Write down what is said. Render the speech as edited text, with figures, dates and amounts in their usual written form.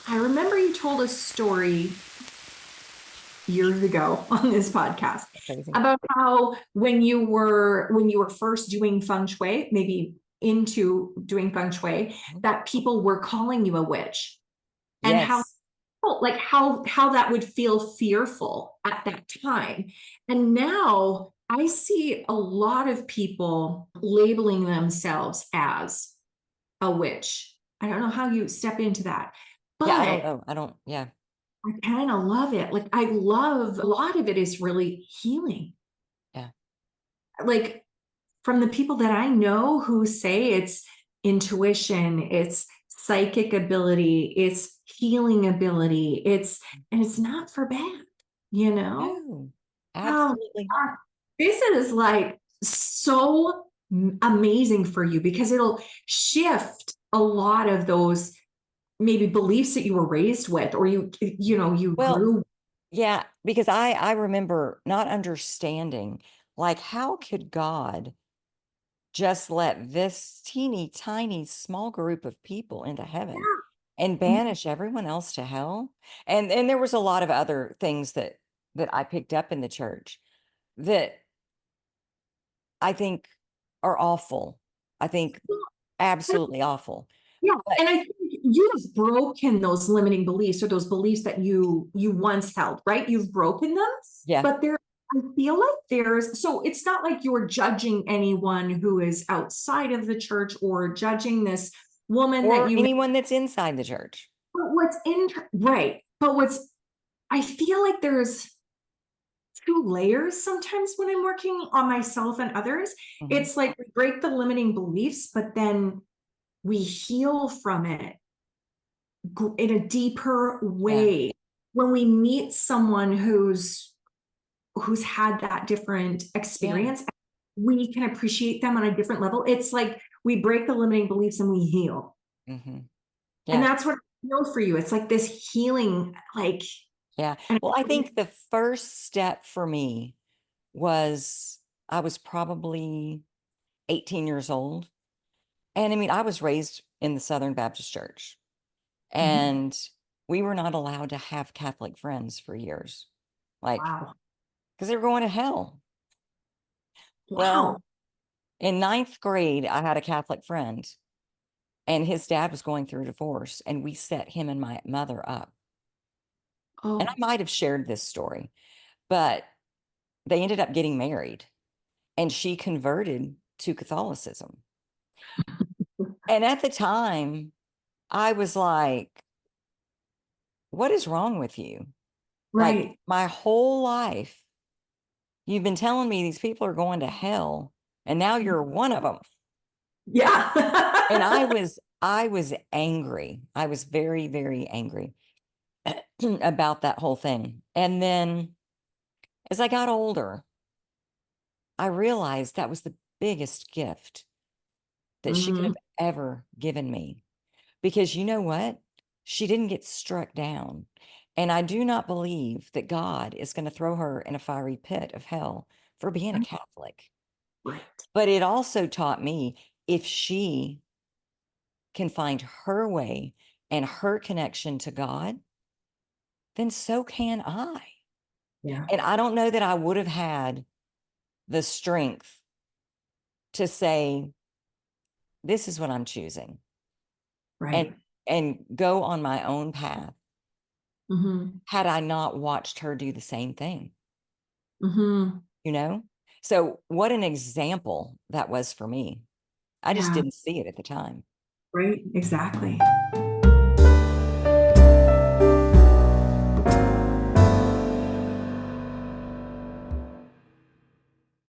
I remember you told a story years ago on this podcast Crazy. about how when you were first doing feng shui, maybe into doing feng shui, that people were calling you a witch, and how Yes. like how that would feel fearful at that time. And now I see a lot of people labeling themselves as a witch. I don't know how you step into that, Yeah, I don't but know. I don't, yeah. I kind of love it. Like, I love a lot of it is really healing. Yeah. Like, from the people that I know who say it's intuition, it's psychic ability, it's healing ability, and it's not for bad, you know? No, Oh, absolutely God. not. This is like so amazing for you because it'll shift a lot of those maybe beliefs that you were raised with, or you Well, grew. yeah, because I remember not understanding, like, how could God just let this teeny tiny small group of people into heaven and Yeah. banish everyone else to hell? And there was a lot of other things that I picked up in the church that I think are awful. I think absolutely awful. Yeah, But and I think you've broken those limiting beliefs, or those beliefs that you once held, right? You've broken them, yeah, but I feel like so it's not like you're judging anyone who is outside of the church, or judging this woman that or you met. anyone that's inside the church. But right, but I feel like there's two layers sometimes when I'm working on myself and others. Mhm. It's like we break the limiting beliefs, but then we heal from it in a deeper Yeah, way when we meet someone who's had that different yeah, experience. We can appreciate them on a different level. It's like we break the limiting beliefs and we heal, mhm. and Yeah, that's what I feel for you. It's like this healing, like. yeah. And Well, I think the first step for me was I was probably 18 years old. And I mean, I was raised in the Southern Baptist Church, Mhm. and we were not allowed to have Catholic friends for years, like, Wow. because they were going to hell. Wow. Well, in ninth grade, I had a Catholic friend, and his dad was going through a divorce, and we set him and my mother up. And I Oh. might have shared this story, but they ended up getting married, and she converted to Catholicism. And at the time, I was like, what is wrong with you? Like, Right. my whole life, you've been telling me these people are going to hell, and now you're one of them. And Yeah. I was angry. I was very, very angry about that whole thing. And then as I got older, I realized that was the biggest gift that she could Mhm. have ever given me. Because you know what? She didn't get struck down. And I do not believe that God is going to throw her in a fiery pit of hell for being a Catholic. Right. But it also taught me, if she can find her way and her connection to God, then so can I. Yeah. And I don't know that I would have had the strength to say, this is what I'm choosing, and Right. go on my own path Mhm. had I not watched her do the same thing, Mhm. you know? So what an example that was for me. I just Yeah. didn't see it at the time. Right. Exactly.